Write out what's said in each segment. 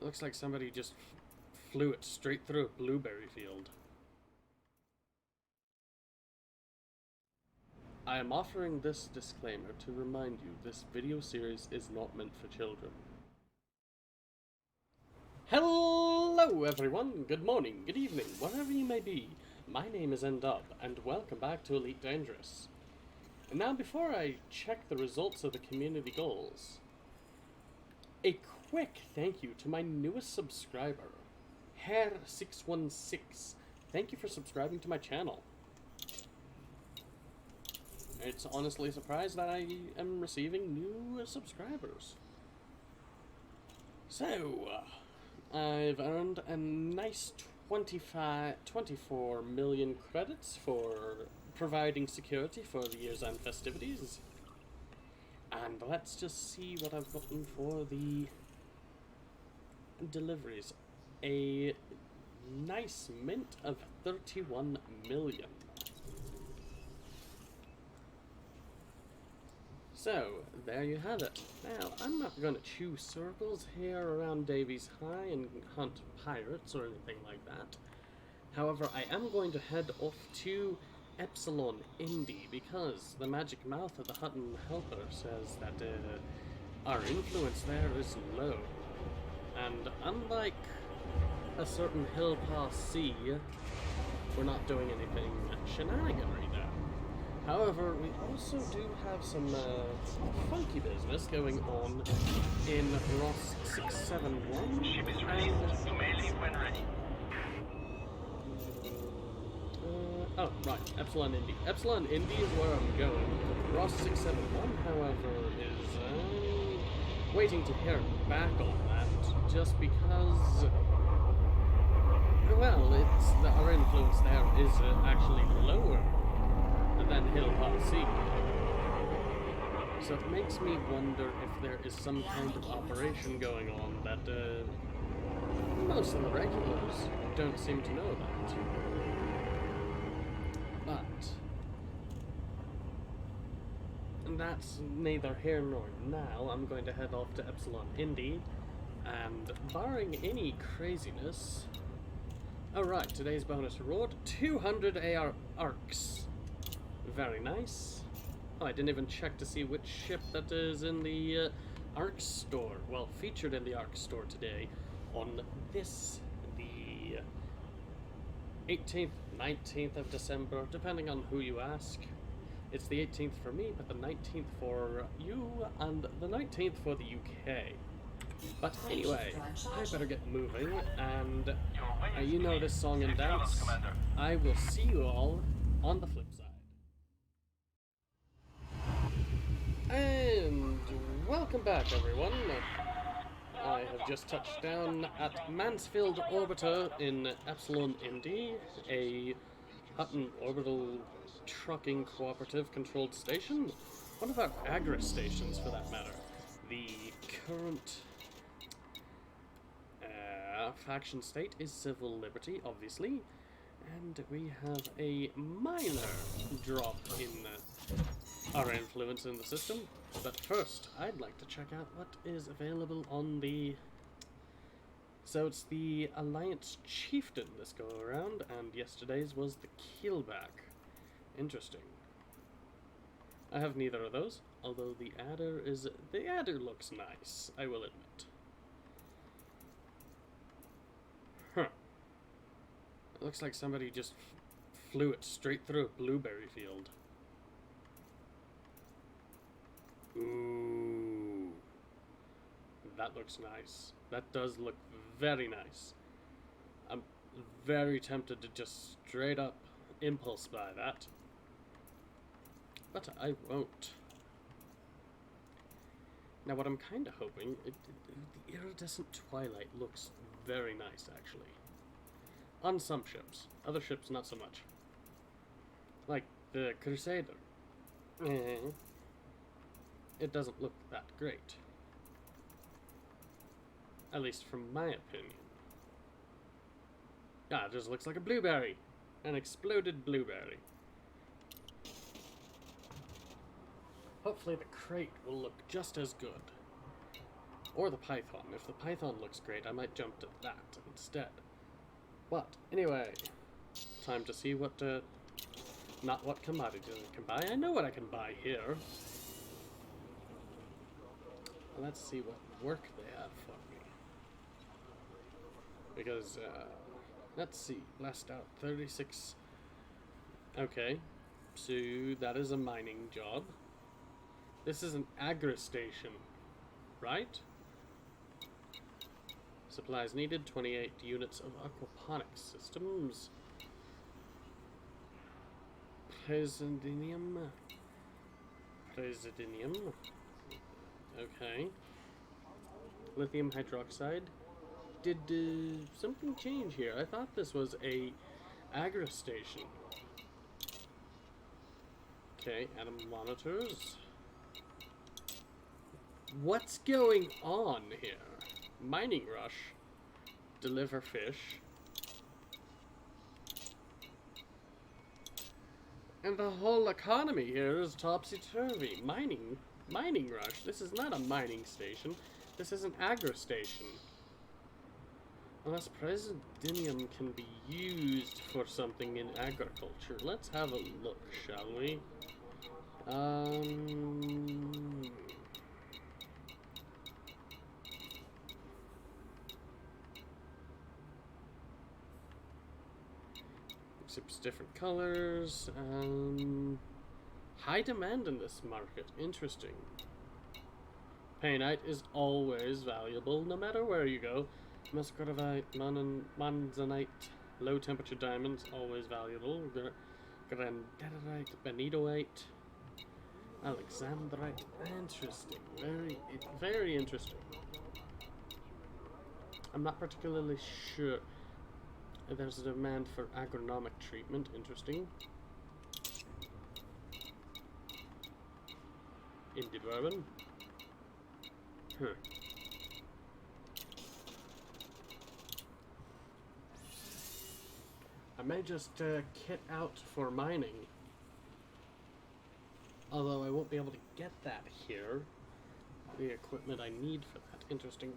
Looks like somebody just flew it straight through a blueberry field. I am offering this disclaimer to remind you this video series is not meant for children. Hello everyone, good morning, good evening, wherever you may be. My name is Ndub, and welcome back to Elite Dangerous. And now before I check the results of the community goals, a quick thank you to my newest subscriber, Hair616. Thank you for subscribing to my channel. It's honestly a surprise that I am receiving new subscribers. So, I've earned a nice 24 million credits for providing security for the year's end festivities. And let's just see what I've gotten for the deliveries. A nice mint of 31 million. So, there you have it. Now, I'm not going to chew circles here around Davies High and hunt pirates or anything like that. However, I am going to head off to Epsilon Indy because the magic mouth of the Hutton Helper says that our influence there is low. And unlike a certain hill past sea, we're not doing anything shenaniganry there. However, we also do have some funky business going on in Ross 671. Ship is ready. You may leave when ready. Oh, right, Epsilon Indy. Epsilon Indy is where I'm going. Ross 671, however, is waiting to hear back on that, just because, well, our influence there is actually lower than Hill Past Sea. So it makes me wonder if there is some kind of operation going on that most of the regulars don't seem to know about. But that's neither here nor now. I'm going to head off to Epsilon Indy, and barring any craziness... Alright, today's bonus reward, 200 AR arcs. Very nice. Oh, I didn't even check to see which ship that is in the ARC store. Well, featured in the ARC store today on this, the 18th, 19th of December, depending on who you ask. It's the 18th for me, but the 19th for you, and the 19th for the UK. But anyway, I better get moving, and you know this song and dance. I will see you all on the flip side. And welcome back, everyone. I have just touched down at Mansfield Orbiter in Epsilon Indy, a Hutton Orbital Trucking Cooperative controlled station. One of our Agri stations, for that matter. The current faction state is civil liberty, obviously, and we have a minor drop in our influence in the system. But first, I'd like to check out what is available on the... So it's the Alliance Chieftain this go around, and yesterday's was the Keelback. Interesting. I have neither of those, although the adder looks nice, I will admit. Huh. It looks like somebody just flew it straight through a blueberry field. Ooh, that looks nice. That does look very nice. I'm very tempted to just straight up impulse buy that, but I won't. Now what I'm kind of hoping, the iridescent twilight looks very nice actually. On some ships, other ships not so much. Like the Crusader. It doesn't look that great. At least from my opinion. Ah, it just looks like a blueberry. An exploded blueberry. Hopefully the crate will look just as good. Or the Python. If the Python looks great, I might jump to that instead. But, anyway, time to see what, not what commodities I can buy. I know what I can buy here. Let's see what work they have for me. Because, let's see, last out, 36. Okay, so that is a mining job. This is an Agri station, right? Supplies needed, 28 units of aquaponics systems. Presidinium. Okay. Lithium hydroxide. Did something change here? I thought this was a Agri station. Okay, atom monitors. What's going on here? Mining rush. Deliver fish. And the whole economy here is topsy-turvy. Mining rush. This is not a mining station. This is an Agri station. Unless Presidinium can be used for something in agriculture. Let's have a look, shall we? It's different colors. High demand in this market. Interesting. Painite is always valuable, no matter where you go. Muscovite, manzanite, low temperature diamonds, always valuable. Granderite, benitoite, alexandrite. Interesting. Very interesting. I'm not particularly sure. There's a demand for agronomic treatment. Interesting. Indie bourbon. Huh. I may just kit out for mining. Although I won't be able to get that here. The equipment I need for that. Interesting.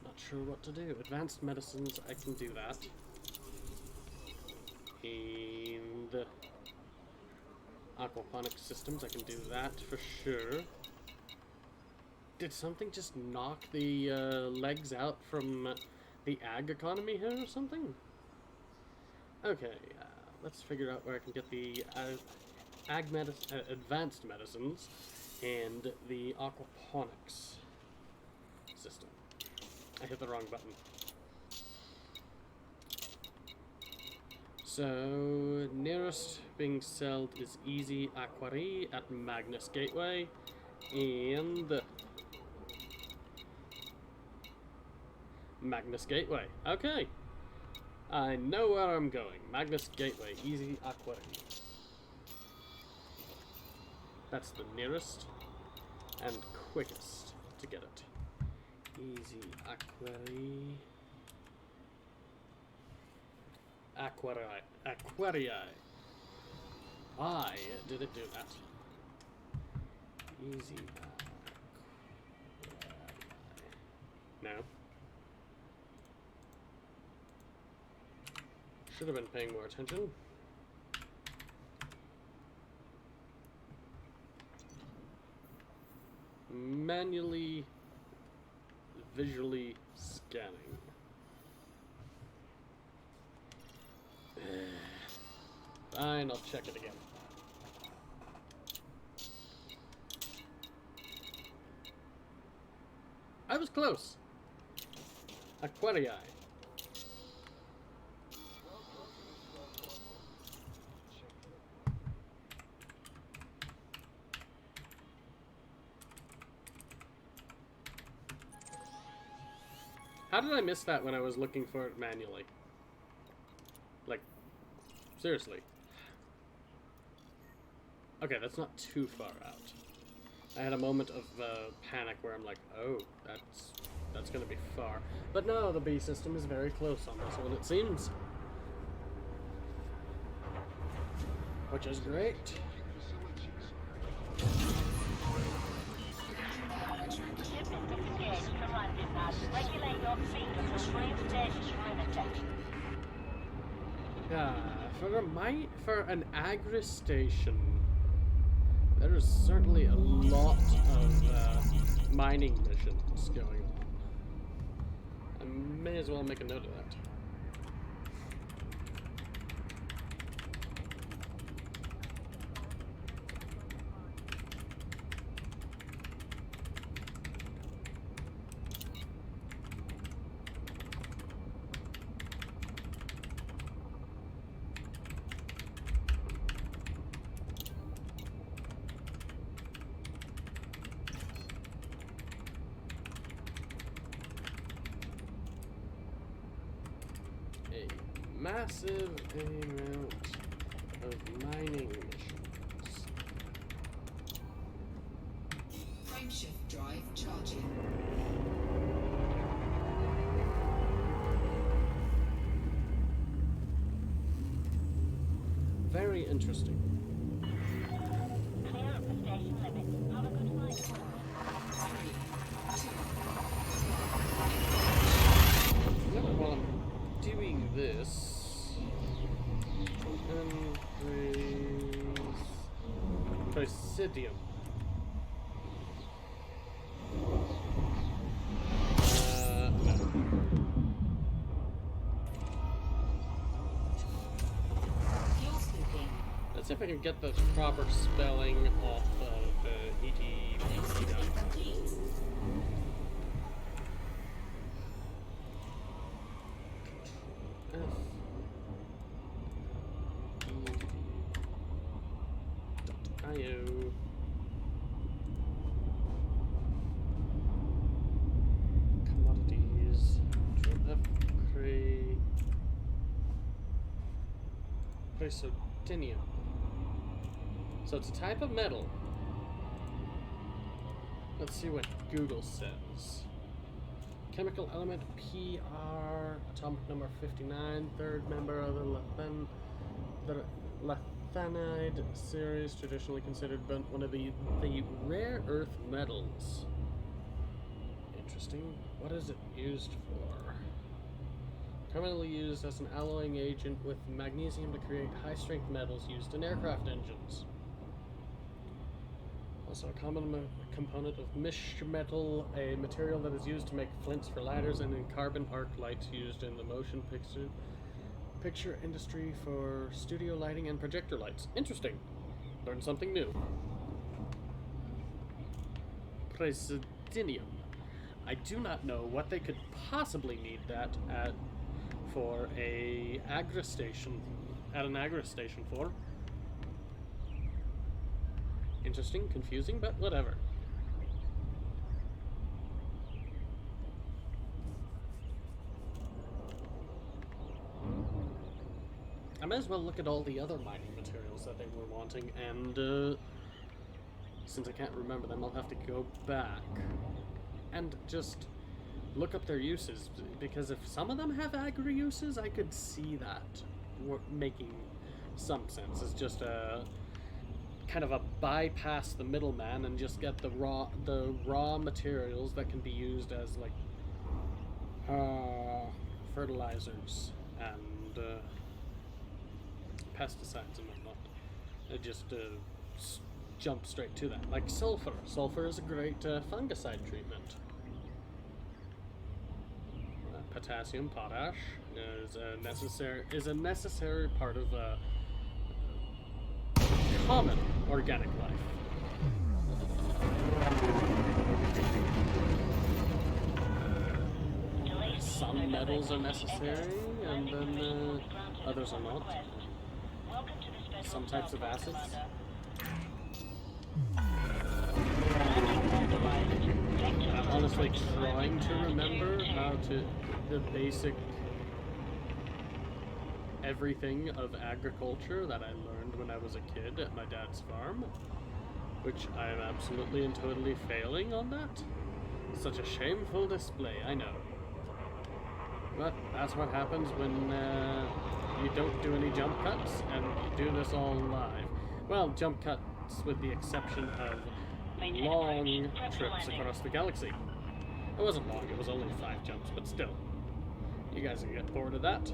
Not sure what to do. Advanced medicines, I can do that. And aquaponic systems, I can do that for sure. Did something just knock the legs out from the ag economy here or something? Okay, let's figure out where I can get the advanced medicines and the aquaponics system. I hit the wrong button. So, nearest being sold is Easy Agri at Magnus Gateway, and Magnus Gateway. Okay. I know where I'm going. Magnus Gateway, Easy Agri. That's the nearest and quickest to get it. Easy Agri. Aquarii. Why did it do that? Easy No. Should have been paying more attention. Manually, visually scanning. Fine, I'll check it again. I was close. Aquarii. How did I miss that when I was looking for it manually? Like, seriously. Okay, that's not too far out. I had a moment of panic where I'm like, oh, that's gonna be far. But no, the B system is very close on this one, it seems. Which is great. For an Agri station, there is certainly a lot of mining missions going on. I may as well make a note of that. Massive amount of mining missions. Frameshift drive charging. Very interesting. Clear up the station limits. Have a good flight. 3, 2. While I'm doing this, Presidium. No. Fuel scooping. Let's see if I can get the proper spelling off of Fuel scooping complete. EDR.io. Commodities. Chrysotinium. So it's a type of metal. Let's see what Google says. Chemical element PR, atomic number 59, third member of the Lathanide series, traditionally considered one of the rare earth metals. Interesting. What is it used for? Commonly used as an alloying agent with magnesium to create high-strength metals used in aircraft engines. Also a common component of mish metal, a material that is used to make flints for ladders, and in carbon arc lights used in the motion picture industry for studio lighting and projector lights. Interesting. Learned something new. Presidium. I do not know what they could possibly need that for a Agri station, at an Agri station for. Interesting, confusing, but whatever. I might as well look at all the other mining materials that they were wanting, and since I can't remember them, I'll have to go back and just look up their uses, because if some of them have Agri uses, I could see that making some sense. It's just a kind of a bypass the middleman and just get the raw materials that can be used as like fertilizers and pesticides and whatnot. Just jump straight to that. Like sulfur. Sulfur is a great fungicide treatment. Potassium, potash is a necessary part of common organic life. Some metals are necessary, and then others are not. Some types of acids. I'm honestly trying to remember how to the basic everything of agriculture that I learned when I was a kid at my dad's farm, which I am absolutely and totally failing on that. Such a shameful display, I know. But that's what happens when you don't do any jump cuts and you do this all live. Well, jump cuts with the exception of long trips across the galaxy. It wasn't long, it was only 5 jumps, but still. You guys can get bored of that.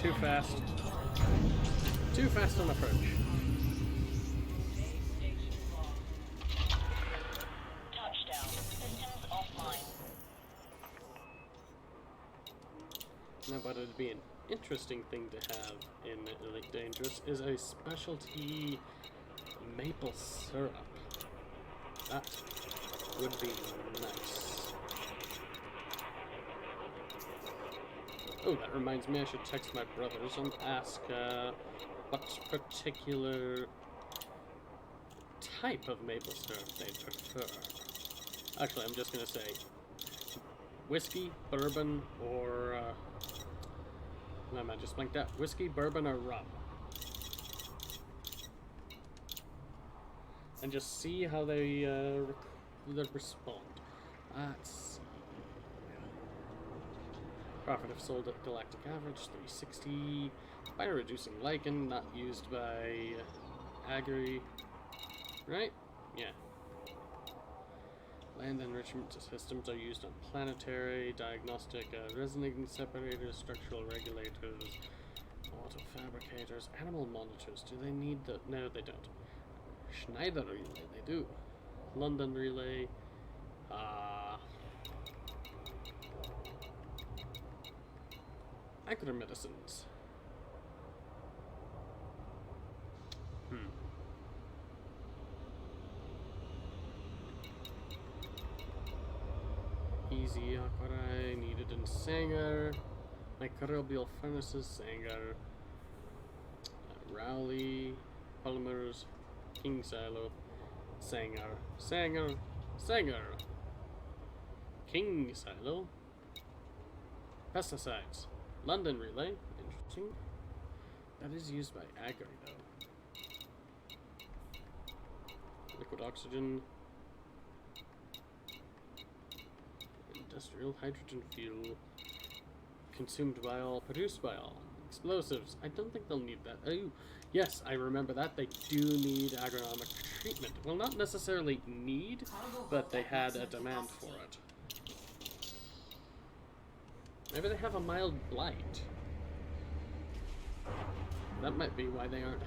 Too fast. Too fast on approach. Touchdown. Systems offline. Now, but it'd be an interesting thing to have in Elite Dangerous is a specialty maple syrup. That would be nice. Oh, that reminds me, I should text my brothers and ask what particular type of maple syrup they prefer. Actually, I'm just gonna say whiskey, bourbon, or no, I just blanked out. Whiskey, bourbon, or rum. And just see how they respond. Let's see. Profit if sold at galactic average 360. By reducing lichen, not used by Agri. Right? Yeah. Land enrichment systems are used on planetary, diagnostic, resonating separators, structural regulators, auto fabricators, animal monitors. Do they need the... No, they don't. Schneider relay, they do. London relay. Agri medicines. Easy Aquarai, needed in Sanger. Microbial furnaces, Sanger. Rowley, polymers, King Silo, Sanger, Sanger, Sanger. King Silo. Pesticides. London relay. Interesting. That is used by Agri though. Liquid oxygen. Industrial hydrogen fuel. Consumed by all, produced by all. Explosives. I don't think they'll need that. Oh, yes, I remember that. They do need agronomic treatment. Well, not necessarily need, but they had a demand for it. Maybe they have a mild blight. That might be why they aren't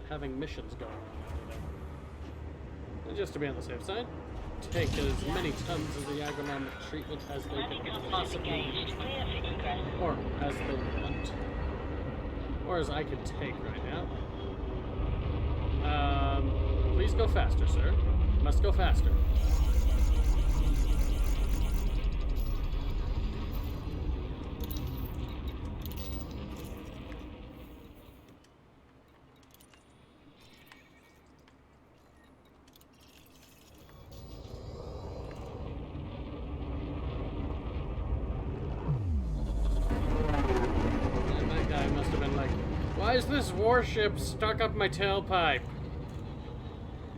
having missions going on. And just to be on the safe side, take as many tons of the agronomic treatment as they can possibly need, or as they want, or as I can take right now. Please go faster, sir. Must go faster. Why is this warship stuck up my tailpipe?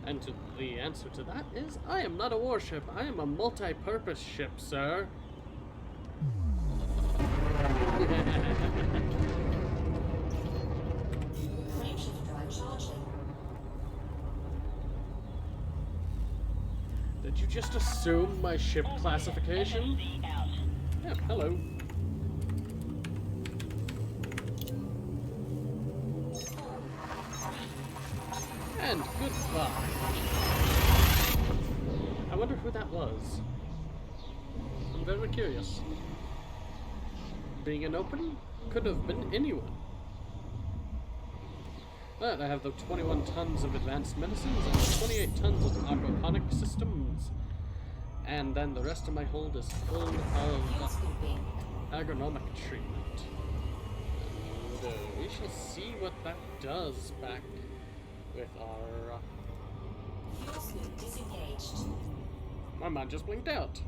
And the answer to that is, I am not a warship. I am a multi-purpose ship, sir. Did you just assume my ship classification? Yeah, hello. And goodbye. I wonder who that was. I'm very curious. Being an open, could have been anyone. But I have the 21 tons of advanced medicines and 28 tons of aquaponic systems. And then the rest of my hold is full of agronomic treatment. And we shall see what that does back with our... disengaged. My mind just blinked out.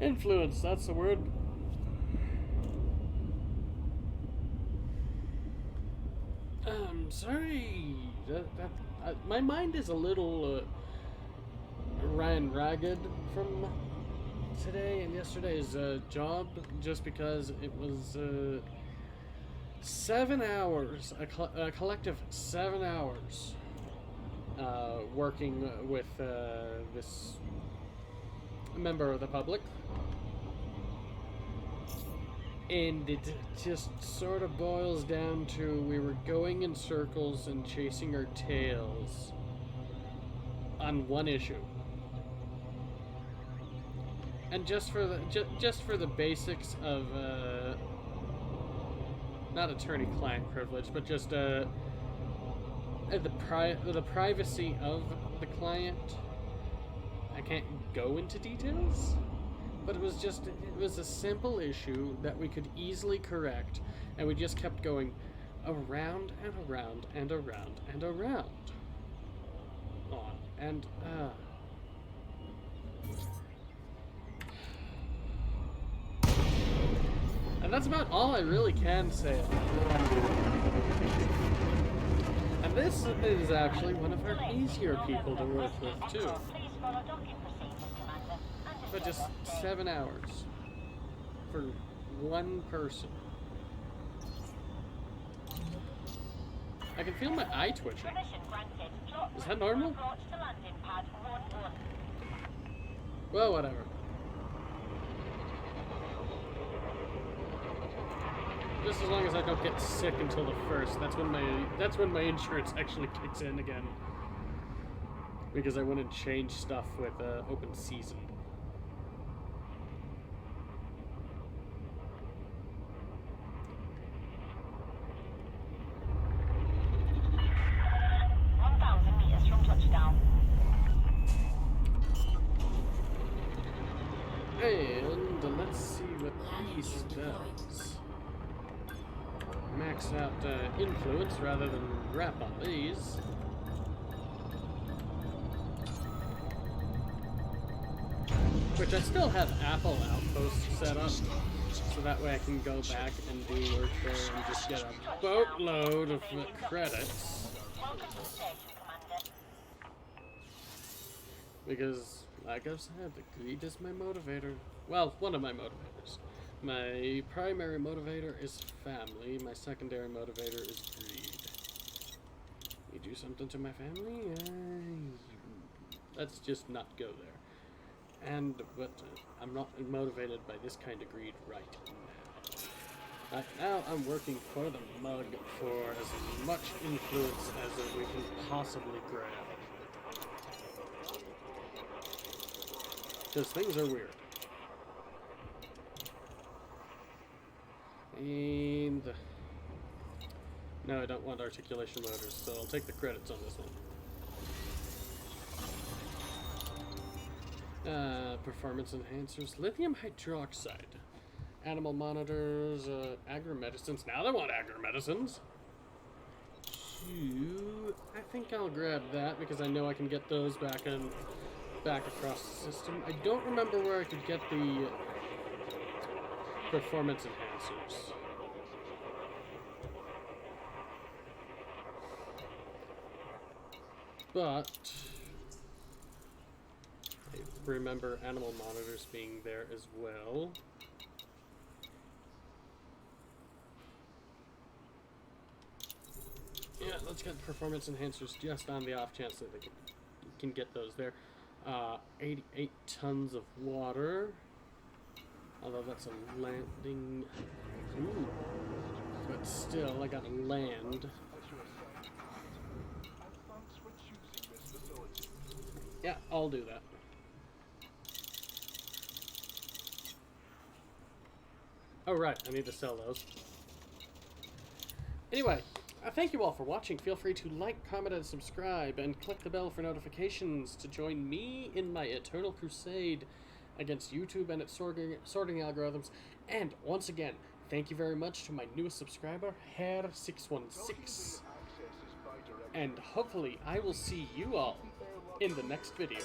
Influence, that's the word. Sorry. My mind is a little ran ragged from today and yesterday's job, just because it was 7 hours, a collective 7 hours, working with this member of the public. And it just sort of boils down to we were going in circles and chasing our tails on one issue. And just for the basics of not attorney-client privilege, but just the privacy of the client. I can't go into details, but it was a simple issue that we could easily correct, and we just kept going around and around and around and around on and and that's about all I really can say on it. And this is actually one of our easier people to work with too. Please follow docking procedures, Commander. But just 7 hours for one person. I can feel my eye twitching. Permission granted. Plot Is that normal? approach to landing pad 1-1. Well, whatever. Just as long as I don't get sick until the 1st. That's when my insurance actually kicks in again. Because I wouldn't change stuff with open season. And let's see what these does. Max out influence rather than wrap on these. Which I still have Apple Outposts set up, so that way I can go back and do work there and just get a boatload of credits. Welcome to station, Commander. Because, like I've said, the greed is my motivator. Well, one of my motivators. My primary motivator is family. My secondary motivator is greed. You do something to my family? Let's just not go there. But I'm not motivated by this kind of greed right now. Right now, I'm working for the mug for as much influence as we can possibly grab. Because things are weird. And no, I don't want articulation motors, so I'll take the credits on this one. Performance enhancers, lithium hydroxide, animal monitors, agri medicines. Now they want agri medicines. I think I'll grab that because I know I can get those back across the system. I don't remember where I could get the performance enhancers. But I remember animal monitors being there as well. Yeah, let's get performance enhancers just on the off chance that they can get those there. 88 tons of water. Although that's a landing. Ooh. But still, I gotta land. Yeah, I'll do that. Oh, right, I need to sell those. Anyway, thank you all for watching. Feel free to like, comment, and subscribe, and click the bell for notifications to join me in my eternal crusade against YouTube and its sorting algorithms. And once again, thank you very much to my newest subscriber, Hair616. And hopefully I will see you all in the next video.